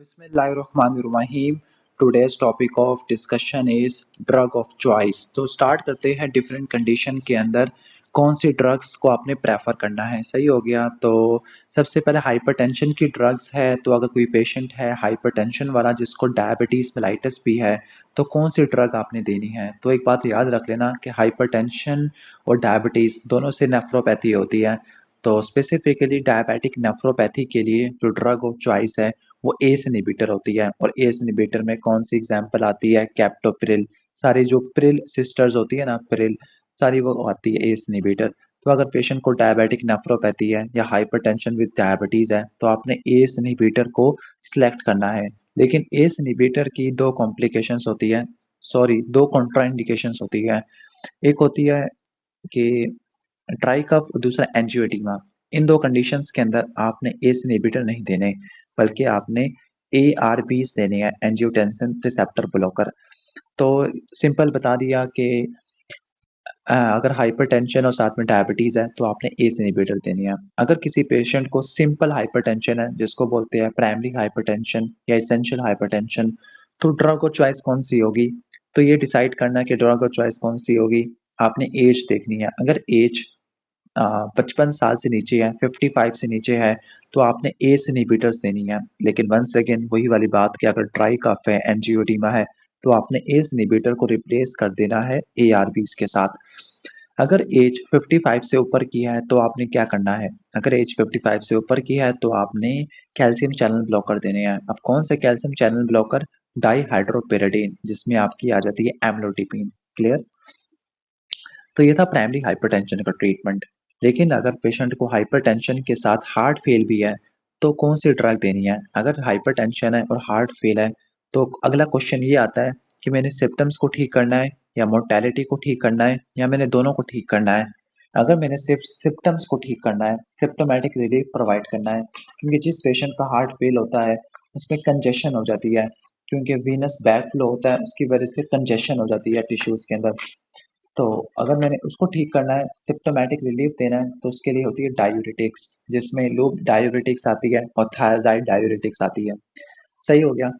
बिस्मिल्लाहिर्रहमानिर्रहीम। Today's topic of discussion is drug of choice. तो start करते हैं डिफरेंट कंडीशन के अंदर कौन सी ड्रग्स को आपने प्रेफर करना है। सही हो गया। तो सबसे पहले हाइपरटेंशन की ड्रग्स है। तो अगर कोई पेशेंट है हाइपरटेंशन वाला जिसको डायबिटीज़ मेलाइटिस भी है तो कौन सी ड्रग आपने देनी है। तो एक बात याद रख लेना कि हाइपरटेंशन और डायबिटीज़ दोनों से नेफ्रोपैथी होती है। तो स्पेसिफिकली डायबिटिक नेफ्रोपैथी के लिए जो ड्रग ऑफ चॉइस है वो एस इनहिबिटर होती है। और एस इनहिबिटर में कौन सी एग्जांपल आती है, कैप्टोप्रिल। सारी जो प्रिल सिस्टर्स होती है ना, प्रिल, सारी वो आती है एस इनहिबिटर। तो अगर पेशेंट को डायबिटिक नेफ्रोपैथी है या हाइपरटेंशन विद डायबिटीज है तो आपने एस इनहिबिटर को सिलेक्ट करना है। लेकिन एस इनहिबिटर की दो कॉम्प्लिकेशंस होती है, सॉरी दो कॉन्ट्राइंडिकेशंस होती है। एक होती है कि ट्राई कफ, दूसरा एंजियोएडिमा। इन दो कंडीशंस के अंदर आपने एस इनहिबिटर नहीं देने बल्कि आपने ए आर बीज देने हैं, एंजियोटेंसिन रिसेप्टर ब्लॉकर। तो सिंपल बता दिया कि अगर हाइपरटेंशन और साथ में डायबिटीज है तो आपने एस इनहिबिटर देनी है। अगर किसी पेशेंट को सिंपल हाइपरटेंशन है जिसको बोलते हैं प्राइमरी हाइपरटेंशन या एसेंशियल हाइपरटेंशन, तो ड्रग और चॉइस कौन सी होगी। तो ये डिसाइड करना है कि ड्रग और चॉइस कौन सी होगी। आपने एज देखनी है। अगर एज 55 साल से नीचे है, 55 से नीचे है, तो आपने एस इनहिबिटर्स देनी है। लेकिन वंस अगेन वही वाली बात कि अगर ड्राई कफ है, एंजियोडीमा है, तो आपने एस इनहिबिटर को रिप्लेस कर देना है एआरबीज के साथ। अगर एज 55 से ऊपर की है तो आपने क्या करना है। अगर एज 55 से ऊपर की है तो आपने कैल्शियम चैनल ब्लॉकर देने हैं। अब कौन से कैल्शियम चैनल ब्लॉकर, डाईहाइड्रोपिरिडीन, जिसमें आपकी आ जाती है एम्लोडिपिन। क्लियर। तो ये था प्राइमरी हाइपरटेंशन का ट्रीटमेंट। लेकिन अगर पेशेंट को हाइपरटेंशन के साथ हार्ट फेल भी है तो कौन सी ड्रग देनी है। अगर हाइपरटेंशन है और हार्ट फेल है तो अगला क्वेश्चन ये आता है कि मैंने सिम्टम्स को ठीक करना है या मोर्टेलिटी को ठीक करना है या मैंने दोनों को ठीक करना है। अगर मैंने सिर्फ सिम्टम्स को ठीक करना है, सिम्टोमेटिक रिलीफ प्रोवाइड करना है, क्योंकि जिस पेशेंट का हार्ट फेल होता है उसमें कंजेशन हो जाती है, क्योंकि वीनस बैक फ्लो होता है उसकी वजह से कंजेशन हो जाती है टिश्यूज के अंदर। तो अगर मैंने उसको ठीक करना है, सिम्प्टोमेटिक रिलीफ देना है, तो उसके लिए होती है डायूरेटिक्स, जिसमें लूप डायूरेटिक्स आती है और थायराइड डायूरेटिक्स आती है। सही हो गया।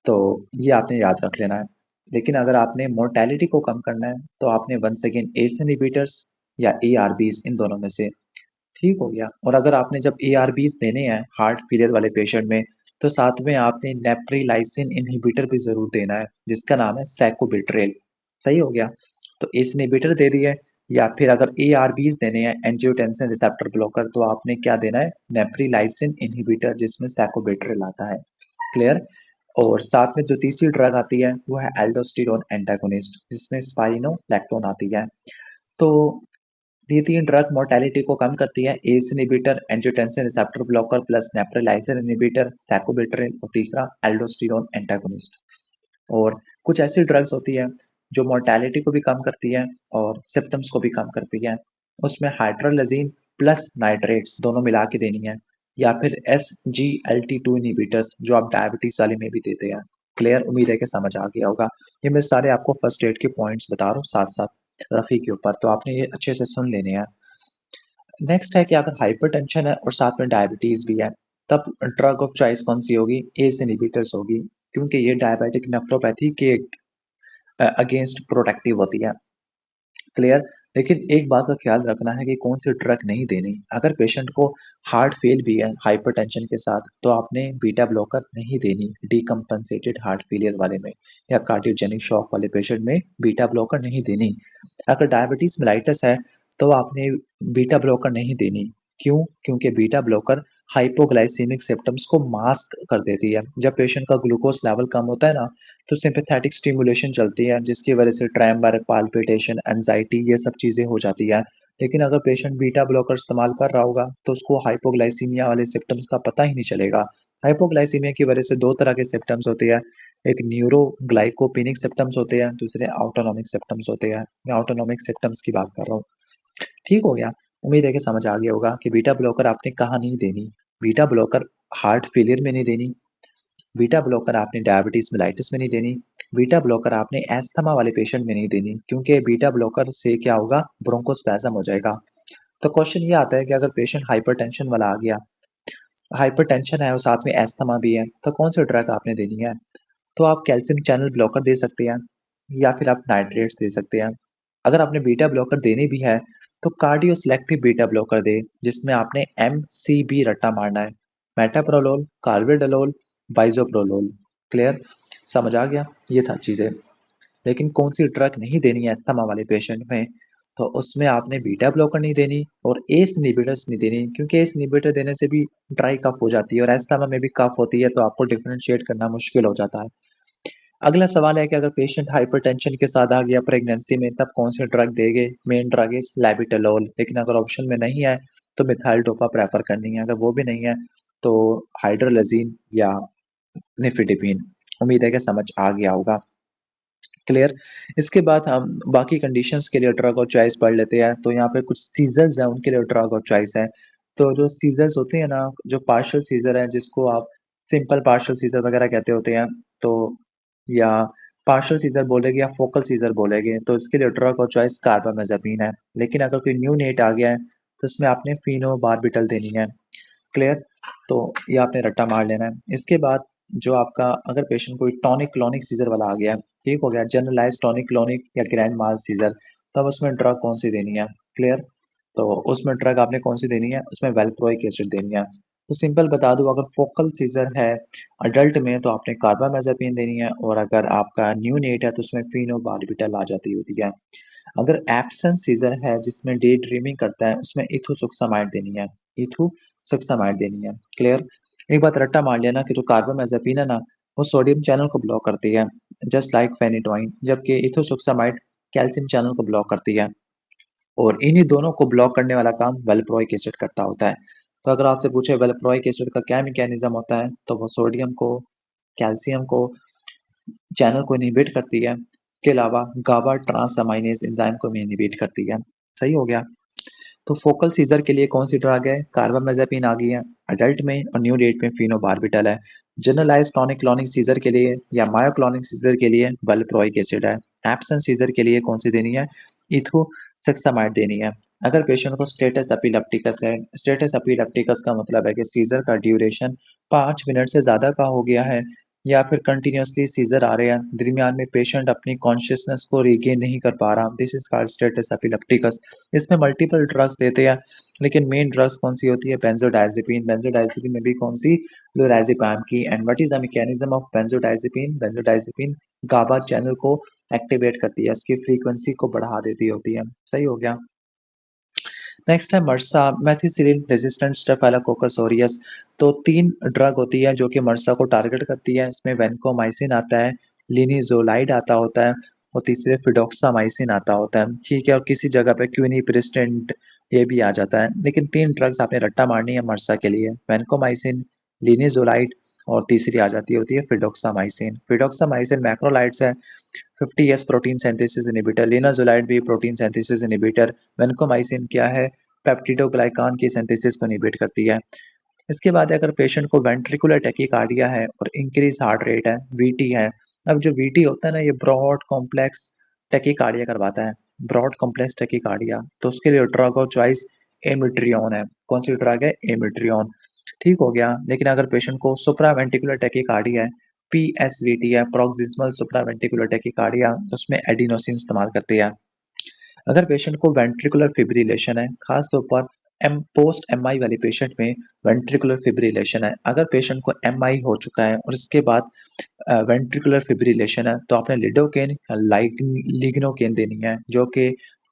तो ये आपने याद रख लेना है। लेकिन अगर आपने मोर्टेलिटी को कम करना है तो आपने वंस अगेन एस इनहिबिटर्स या एआरबीज, इन दोनों में से। ठीक हो गया। और अगर आपने जब एआरबीज देने हैं हार्ट फेलियर वाले पेशेंट में तो साथ में आपने नेप्रिलाइसिन इनहिबिटर भी जरूर देना है जिसका नाम है सैकोबिट्रेल। सही हो गया। तो एस इनहिबिटर दे दिए, या फिर अगर एआरबीज देने हैं एंजियोटेंसिन रिसेप्टर ब्लॉकर तो आपने क्या देना है, नेप्रिलाइसिन इनहिबिटर जिसमें सैकोबिट्रेल आता है। क्लियर। और साथ में जो तीसरी ड्रग आती है वो है एल्डोस्टेरोन एंटागोनिस्ट जिसमें स्पाइनोलैक्टोन आती है। तो ये तीन ड्रग मोर्टेलिटी को कम करती है, ACE inhibitor, angiotensin receptor blocker plus neprilysin inhibitor, sacubitril और तीसरा एल्डोस्टेरोन एंटागोनिस्ट। और कुछ ऐसी ड्रग्स होती है जो मोर्टेलिटी को भी कम करती है और सिम्टम्स को भी कम करती है। उसमें हाइड्रोलजीन प्लस नाइट्रेट्स दोनों मिला के देनी है, या फिर SGLT2 इनहिबिटर्स जो आप डायबिटीज वाले में भी देते हैं। क्लियर। उम्मीद है कि समझ आ गया होगा। ये मैं सारे आपको फर्स्ट एड के पॉइंट्स बता रहा हूँ साथ साथ रफी के ऊपर, तो आपने ये अच्छे से सुन लेने हैं। नेक्स्ट है कि अगर हाइपरटेंशन है और साथ में डायबिटीज भी है तब ड्रग ऑफ चॉइस कौन सी होगी, एस इनहिबिटर्स होगी, क्योंकि ये डायबिटिक नेफ्रोपैथी के अगेंस्ट प्रोटेक्टिव होती है। क्लियर। लेकिन एक बात का ख्याल रखना है कि कौन सी ड्रग नहीं देनी। अगर पेशेंट को हार्ट फेल भी है हाइपरटेंशन के साथ तो आपने बीटा ब्लॉकर नहीं देनी डीकम्पनसेटेड हार्ट फेलियर वाले में, या कार्डियोजेनिक शॉक वाले पेशेंट में बीटा ब्लॉकर नहीं देनी। अगर डायबिटीज मेलाइटस है तो आपने बीटा ब्लॉकर नहीं देनी। क्यों? क्योंकि बीटा ब्लॉकर हाइपोग्लाइसेमिक सिम्टम्स को मास्क कर देती है। जब पेशेंट का ग्लूकोज लेवल कम होता है ना तो सिंपैथेटिक स्टिमुलेशन चलती है जिसकी वजह से ट्रेमर, पाल्पिटेशन, एंजाइटी, ये सब चीज़ें हो जाती है। लेकिन अगर पेशेंट बीटा ब्लॉकर इस्तेमाल कर रहा होगा तो उसको हाइपोग्लाइसीमिया वाले सिम्टम्स का पता ही नहीं चलेगा। हाइपोग्लाइसीमिया की वजह से दो तरह के सिम्टम्स होते हैं, एक न्यूरोग्लाइकोपेनिक सिम्टम्स होते हैं, दूसरे ऑटोनॉमिक सिम्टम्स होते हैं। मैं ऑटोनॉमिक सिम्टम्स की बात कर रहा हूँ। ठीक हो गया। उम्मीद है कि समझ आ गया होगा कि बीटा ब्लॉकर आपने कहाँ नहीं देनी। बीटा ब्लॉकर हार्ट फेलियर में नहीं देनी, बीटा ब्लॉकर आपने डायबिटीज मेलाइटिस में नहीं देनी, बीटा ब्लॉकर आपने एस्थमा वाले पेशेंट में नहीं देनी, क्योंकि बीटा ब्लॉकर से क्या होगा, ब्रोंकोस्पैज्म हो जाएगा। तो क्वेश्चन ये आता है कि अगर पेशेंट हाइपरटेंशन वाला आ गया हाइपरटेंशन है और साथ में एस्थमा भी है, तो कौन सी ड्रग आपने देनी है? तो आप कैल्शियम चैनल ब्लॉकर दे सकते हैं या फिर आप नाइट्रेट्स दे सकते हैं। अगर आपने बीटा ब्लॉकर देनी भी है तो कार्डियो सेलेक्टिव बीटा ब्लॉकर दे, जिसमें आपने एमसीबी रट्टा मारना है, मेटाप्रोलोल, कार्बिडोल, बाइजोप्रोलोल। क्लियर? समझ आ गया? ये था चीजें। लेकिन कौन सी ड्रग नहीं देनी है अस्थमा वाले पेशेंट में, तो उसमें आपने बीटा ब्लॉकर नहीं देनी और एस इनहिबिटर्स नहीं देनी, क्योंकि एस इनहिबिटर देने से भी ड्राई कफ हो जाती है और अस्थमा में भी कफ होती है, तो आपको डिफरेंशिएट करना मुश्किल हो जाता है। अगला सवाल है कि अगर पेशेंट हाइपरटेंशन के साथ आ गया प्रेगनेंसी में, तब कौन से ड्रग देंगे? मेन ड्रग इज लेबिटोलोल, लेकिन अगर ऑप्शन में नहीं है तो मिथाइल डोपा प्रेफर करनी है, अगर वो भी नहीं है तो हाइड्रोलजीन या निफिडिपिन। उम्मीद है कि समझ आ गया होगा। क्लियर? इसके बाद हम बाकी कंडीशंस के लिए ड्रग और चॉइस पढ़ लेते हैं। तो यहाँ पे कुछ सीजर्स हैं, उनके लिए ड्रग और चॉइस है। तो जो सीजर्स होते हैं ना, जो पार्शियल सीजर है, जिसको आप सिंपल पार्शियल सीजर वगैरह कहते होते हैं, तो या पार्शियल सीजर बोलेंगे या फोकल सीजर बोलेंगे, तो इसके लिए ड्रग और चॉइस कार्बामेज़ेपिन है। लेकिन अगर कोई न्यू नेट आ गया है तो इसमें आपने फिनोबार्बिटल देनी है। क्लियर? तो ये आपने रट्टा मार लेना है। इसके बाद जो आपका अगर पेशेंट कोई टॉनिक क्लॉनिक सीजर वाला आ गया है, ठीक हो गया, जनरलाइज टॉनिक क्लॉनिक या ग्रैंड माल सीजर, तब उसमें ड्रग कौन सी देनी है? क्लियर? तो उसमें ड्रग आपने कौन सी देनी है? उसमें वेलप्रोइक एसिड देनी है। तो सिंपल बता दूं, अगर फोकल सीजर है अडल्ट में तो आपने कार्बामेज़ेपिन देनी है, और अगर आपका न्यू नेट है तो उसमें फिनोबार्बिटल आ जाती होती है। अगर एब्सेंस सीजर है जिसमें डे ड्रीमिंग करता है, उसमें इथोसुक्सामाइड देनी है। इथोसुक्सामाइड देनी है। क्लियर? एक बात रट्टा मार लेना कि जो कार्बामेज़ेपिन है ना, वो सोडियम चैनल को ब्लॉक करती है, जस्ट लाइक फेनिटोइन, जबकि इथोसुक्सामाइड कैल्शियम चैनल को ब्लॉक करती है। और इन्हीं दोनों को ब्लॉक करने वाला काम वेलप्रोइक एसिड करता होता है। तो अगर आपसे पूछे वेलप्रोइक एसिड का क्या मैकेनिज्म होता है, तो वो सोडियम को, कैल्शियम को, चैनल को इनहिबिट करती है। इसके अलावा गाबा ट्रांसअमाइनेज एंजाइम को भी इनहिबिट करती है। सही हो गया? तो फोकल सीजर के लिए कौन सी ड्रग है? कार्बामेज़ेपिन आ गई है अडल्ट में, और न्यू डेट में फिनोबार्बिटल है। जनरलाइज टॉनिक क्लॉनिक सीजर के लिए या मायोक्लॉनिक सीजर के लिए वेलप्रोइक एसिड है। एब्सेंस सीजर के लिए कौन सी देनी है? इथोसेक्सामाइड देनी है। अगर पेशेंट को स्टेटस एपिलेप्टिकस है, स्टेटस एपिलेप्टिकस का मतलब है कि सीजर का ड्यूरेशन 5 मिनट से ज़्यादा का हो गया है, या फिर कंटिन्यूअसली सीजर आ रहे हैं, दरमियान में पेशेंट अपनी कॉन्शियसनेस को रिगेन नहीं कर पा रहा, this is called status epilepticus. इसमें मल्टीपल ड्रग्स देते हैं, लेकिन मेन ड्रग्स कौन सी होती है? बेंजोडाइजेपिन। बेंजोडाइजेपिन में भी कौन सी? लोराज़ेपाम की। And what is the mechanism of benzodiazepine? Benzodiazepine GABA channel को एक्टिवेट करती है, इसकी फ्रीक्वेंसी को बढ़ा देती होती है। सही हो गया? नेक्स्ट है मर्सा, मेथिसिलिन रेजिस्टेंट स्टेफाइलोकोकस ऑरियस। तो 3 ड्रग होती है जो कि मर्सा को टारगेट करती है। इसमें वैनकोमाइसिन आता है, लिनिजोलाइड आता होता है, और तीसरे फिडोक्सामाइसिन आता होता है। ठीक है, और किसी जगह पे क्विनिप्रिस्टेंट ये भी आ जाता है। लेकिन 3 ड्रग्स आपने रट्टा मारनी है मर्सा के लिए, वैनकोमाइसिन, लिनिजोलाइड, और तीसरी आ जाती होती है फिडोक्सामाइसिन। फिडोक्सामाइसिन मैक्रोलाइड्स है, 50S प्रोटीन सिंथेसिस इनहिबिटर। लिनाजुलाइड भी प्रोटीन सिंथेसिस इनहिबिटर। वेनकोमाइसिन क्या है? पेप्टिडोग्लाइकान की सिंथेसिस को इनहिबिट करती है। इसके बाद अगर पेशेंट को वेंट्रिकुलर टैकीकार्डिया है और इंक्रीज हार्ट रेट है, वीटी है। अब जो वीटी होता है ना, ये ब्रॉड कॉम्प्लेक्स टैकीकार्डिया करवाता है, ब्रॉड कॉम्प्लेक्स टैकीकार्डिया। तो उसके लिए ड्रग ऑफ चॉइस एमिट्रियोन है। कौन सी ड्रग है? एमिट्रियोन। ठीक हो गया। लेकिन अगर पेशेंट को सुप्रावेंटिकुलर टैकीकार्डिया है, पीएसवीटी है, प्रोक्सिमल सुप्रावेंटिकुलर टैकीकार्डिया, उसमें एडिनोसिन इस्तेमाल करती है। अगर पेशेंट को वेंट्रिकुलर फिब्रिलेशन है, खास तौर पर पोस्ट एमआई वाले पेशेंट में वेंट्रिकुलर फिब्रिलेशन है, अगर पेशेंट को एमआई हो चुका है और इसके बाद वेंट्रिकुलर फिब्रिलेशन है, तो आपने लिडोकेन लिग्नोकेन देनी है, जो कि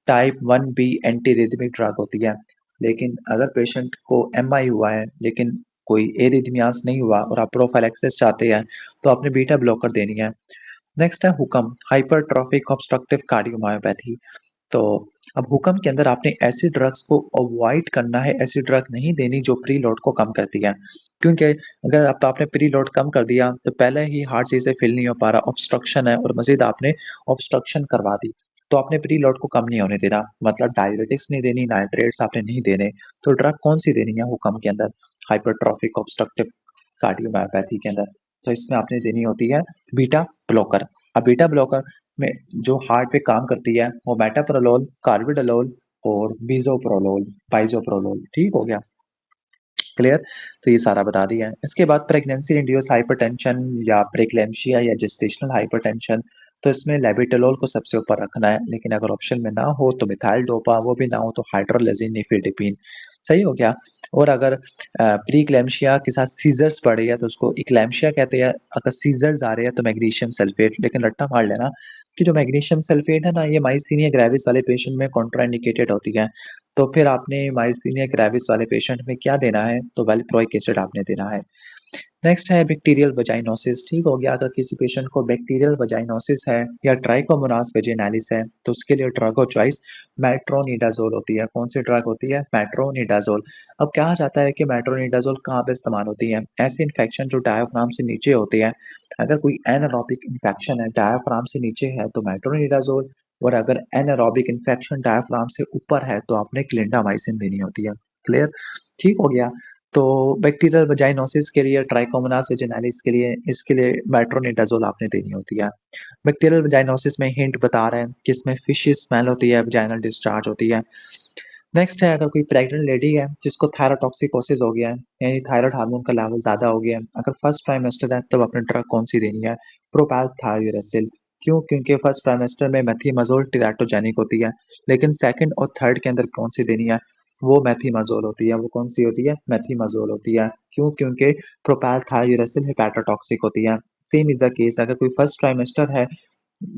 type 1B anti rhythmic drug होती है। लेकिन अगर पेशेंट को एमआई हुआ है लेकिन कोई एरिथमियास नहीं हुआ और आप प्रोफाइलैक्सिस चाहते हैं, तो आपने बीटा ब्लॉकर देनी है। नेक्स्ट है हुकम, हाइपरट्रॉफिक ऑब्स्ट्रक्टिव कार्डियोमायोपैथी। तो अब हुक्म के अंदर आपने ऐसी ड्रग्स को अवॉइड करना है, ऐसी ड्रग नहीं देनी जो प्री लोड को कम करती है, क्योंकि अगर अब आपने प्री लोड कम कर दिया तो पहले ही हार्ट सही से फिल नहीं हो पा रहा, ऑब्स्ट्रक्शन है, और मजीद आपने ऑब्स्ट्रक्शन करवा दी, तो आपने प्री लोड को कम नहीं होने देना, मतलब डायरेटिक्स नहीं देनी, नाइट्रेट्स आपने नहीं देने। तो ड्रग कौन सी देनी है हुक्म के अंदर? हाइपरट्रॉफिक ऑब्स्ट्रक्टिव कार्डियोमायोपैथी के अंदर, तो इसमें आपने देनी होती है बीटा ब्लॉकर। अब बीटा ब्लॉकर में जो हार्ट पे काम करती है वो मेटाप्रोलोल, कार्बिडोल और बीजोप्रोलोल, बाइजोप्रोलोल। ठीक हो गया? क्लियर? तो ये सारा बता दिया है। इसके बाद प्रेगनेंसी इंड्यूस हाइपरटेंशन या प्रेक्लेम्शिया या जेस्टेशनल हाइपरटेंशन, तो इसमें लेबिटोलोल को सबसे ऊपर रखना है, लेकिन अगर ऑप्शन में ना हो तो मिथाइल डोपा, वो भी ना हो तो हाइड्रोलिज़िन निफेडिपिन। सही हो गया? और अगर प्रीक्लैम्शिया के साथ सीज़र्स पड़े हैं तो उसको इक्लैम्शिया कहते हैं। अगर सीज़र्स आ रहे हैं तो मैग्नीशियम सल्फेट, लेकिन रट्टा मार लेना कि जो मैग्नीशियम सल्फेट है ना, ये माइस्थीनिया ग्रेविस वाले पेशेंट में कॉन्ट्राइंडिकेटेड होती है। तो फिर आपने माइस्थीनिया ग्रेविस वाले पेशेंट में क्या देना है, तो वैलप्रोइक एसिड आपने देना है। नेक्स्ट है बैक्टीरियल वजाइनोसिस। ठीक हो गया? अगर किसी पेशेंट को बैक्टीरियल वजाइनोसिस है या ट्राइकोमोनास वेजिनालिस है तो उसके लिए ड्रग ऑफ चॉइस मेट्रोनिडाजोल होती है। कौन सी ड्रग होती है? मेट्रोनिडाजोल। अब कहा जाता है कि मेट्रोनिडाजोल कहाँ पे इस्तेमाल होती है? ऐसे इन्फेक्शन जो डायाफ्राम से नीचे होती है, अगर कोई एनारोबिक इन्फेक्शन है डायाफ्राम से नीचे है तो मेट्रोनिडाजोल, और अगर एनारोबिक इन्फेक्शन डायाफ्राम से ऊपर है तो आपने क्लिंडामाइसिन देनी होती है। क्लियर? ठीक हो गया? तो बैक्टीरियल वजाइनोसिस के लिए, ट्राइकोमोनास वेजिनालिस के लिए, इसके लिए मेट्रोनिडाजोल आपने देनी होती है। बैक्टीरियल वजाइनोसिस में हिंट बता रहे हैं कि इसमें फिशी स्मेल होती है, वजाइनल डिस्चार्ज होती है। नेक्स्ट है अगर कोई प्रेग्नेंट लेडी है जिसको थायरोटॉक्सिकोसिस हो गया है, यानी थायराइड हार्मोन का लेवल ज़्यादा हो गया है, अगर फर्स्ट ट्राइमेस्टर है तब आपने ड्रग कौन सी देनी है? प्रोपालथायोरेसिल। क्यों? क्योंकि फर्स्ट ट्राइमेस्टर में मेथिमजोल टेराटोजेनिक होती है, लेकिन सेकंड और थर्ड के अंदर कौन सी देनी है? वो मेथिमजोल होती है। वो कौन सी होती है? मेथिमजोल होती है। क्यों? क्योंकि प्रोपालथायोरेसिल हेपेटोटॉक्सिक होती है। सेम इज द केस अगर कोई फर्स्ट ट्राइमेस्टर है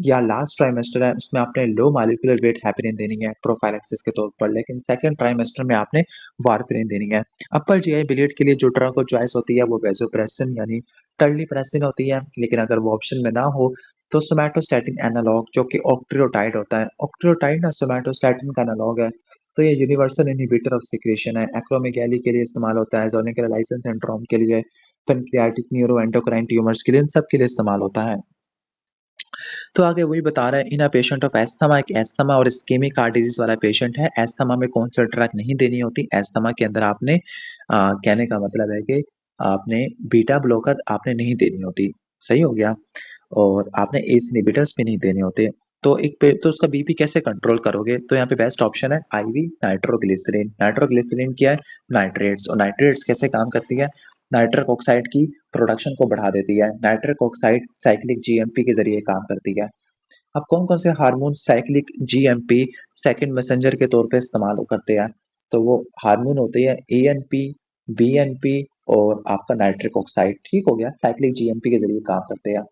या लास्ट ट्राइमेस्टर है, उसमें आपने लो मॉलिक्यूलर वेट हेपेरिन देनी है प्रोफाइलैक्सिस के तौर पर, लेकिन सेकंड ट्राइमेस्टर में आपने वारफेरिन देनी है। अपर जीआई ब्लीड के लिए जो ड्रग को चॉइस होती है वो वेसोप्रेसिन यानी टर्लीप्रेसिन होती है, लेकिन अगर वो ऑप्शन में ना हो तो सोमैटोस्टैटिन एनालॉग जो कि ऑक्ट्रियोटाइड होता है। ऑक्ट्रियोटाइड ना सोमैटोस्टैटिन का एनालॉग है, तो ये यूनिवर्सल इनहिबिटर ऑफ सिक्रेशन है। एक्रोमेगैली के लिए इस्तेमाल होता है, ज़ोनिकल लाइसेंस सिंड्रोम के लिए, पैनक्रियाटिक न्यूरोएंडोक्राइन ट्यूमर्स के लिए, इन सब के लिए इस्तेमाल होता है। तो आगे वही बता रहा है इन अ पेशेंट ऑफ एस्थमा, एक एस्थमा और इस्केमिक हार्ट डिजीज वाला पेशेंट है। एस्थमा में कौन सी ड्रग नहीं देनी होती? एस्थमा के अंदर आपने कहने का मतलब है कि आपने बीटा ब्लॉकर आपने नहीं देनी होती। सही हो गया? और आपने एस इनहिबिटर्स भी नहीं देने होते। तो एक पे तो उसका बीपी कैसे कंट्रोल करोगे? तो यहाँ पे बेस्ट ऑप्शन है आईवी नाइट्रोग्लिसरीन। नाइट्रोग्लिसरीन क्या है? नाइट्रेट्स। और नाइट्रेट्स कैसे काम करती है? नाइट्रिक ऑक्साइड की प्रोडक्शन को बढ़ा देती है। नाइट्रिक ऑक्साइड साइक्लिक जीएमपी के जरिए काम करती है। अब कौन-कौन से hormone cyclic GMP second messenger के तौर पे इस्तेमाल करते हैं? तो वो हार्मोन होते हैं एएनपी, बीएनपी और आपका नाइट्रिक ऑक्साइड। ठीक हो गया? साइक्लिक जीएमपी के जरिए काम करते हैं।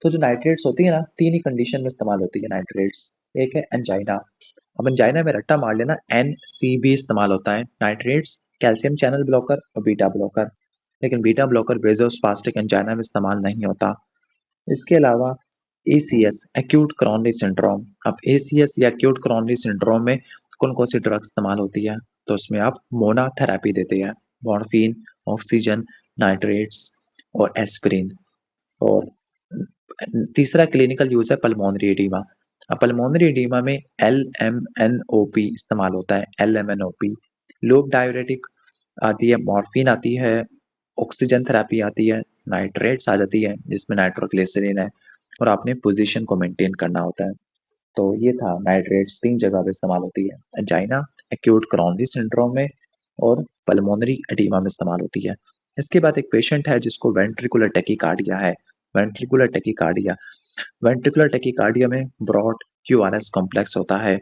तो जो नाइट्रेट्स होती है ना, 3 ही कंडीशन में इस्तेमाल होती है नाइट्रेट्स। एक है एंजाइना। अब एंजाइना में रट्टा मार लेना, एनसीबी इस्तेमाल होता है। नाइट्रेट्स, कैल्शियम चैनल ब्लॉकर और बीटा ब्लॉकर। लेकिन बीटा ब्लॉकर वेसोस्पास्टिक एंजाइना में इस्तेमाल नहीं होता। इसके अलावा एसीएस, एक्यूट कोरोनरी सिंड्रोम। अब एसीएस या एक्यूट कोरोनरी सिंड्रोम में कौन-कौन सी ड्रग इस्तेमाल होती है? तो उसमें आप मोना थेरेपी देते हैं। मॉर्फिन, ऑक्सीजन, नाइट्रेट्स और एस्पिरिन। और तीसरा क्लिनिकल यूज है पल्मोनरी एडीमा। पल्मोनरी एडीमा में एलएमएनओपी इस्तेमाल होता है। एलएमएनओपी लोब डाययूरेटिक आती है, मॉर्फिन आती है, ऑक्सीजन थेरेपी आती है, नाइट्रेट्स आ जाती है जिसमें नाइट्रोग्लिसरीन है, और आपने पोजीशन को मेंटेन करना होता है। तो ये था नाइट्रेट्स 3 जगह पे इस्तेमाल होती है, एंजाइना, एक्यूट कोरोनरी सिंड्रोम में और पल्मोनरी एडीमा में इस्तेमाल होती है। इसके बाद एक पेशेंट है जिसको वेंट्रिकुलर टैकीकार्डिया है। वेंट्रिकुलर टैकीकार्डिया, वेंट्रिकुलर टैकीकार्डिया में ब्रॉड क्यूआरएस कॉम्प्लेक्स होता है।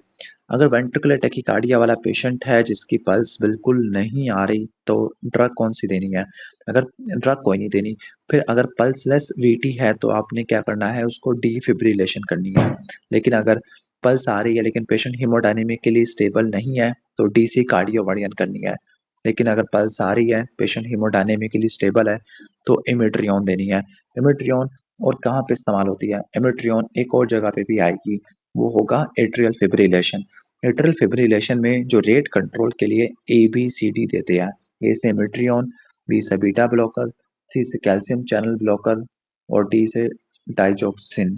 अगर वेंट्रिकुलर टैकीकार्डिया वाला पेशेंट है जिसकी पल्स बिल्कुल नहीं आ रही तो ड्रग कौन सी देनी है? अगर ड्रग कोई नहीं देनी, फिर अगर पल्सलेस वीटी है तो आपने क्या करना है? उसको डिफिब्रिलेशन करनी है। लेकिन अगर पल्स आ रही है लेकिन पेशेंट हीमोडायनेमिकली स्टेबल नहीं है तो डीसी कार्डियोवर्डियन करनी है। लेकिन अगर पल्स आ रही है, पेशेंट हीमोडायनेमिकली स्टेबल है तो इमिट्रियोन देनी है। इमिट्रियोन और कहाँ पे इस्तेमाल होती है? इमिट्रियोन एक और जगह पे भी आएगी, वो होगा एट्रियल फिब्रिलेशन। एट्रियल फिब्रिलेशन में जो रेट कंट्रोल के लिए एबीसीडी देते हैं। ए से इमिट्रियोन, बी से बीटा ब्लॉकर, सी से कैल्शियम चैनल ब्लॉकर और डी से डाइजोक्सिन।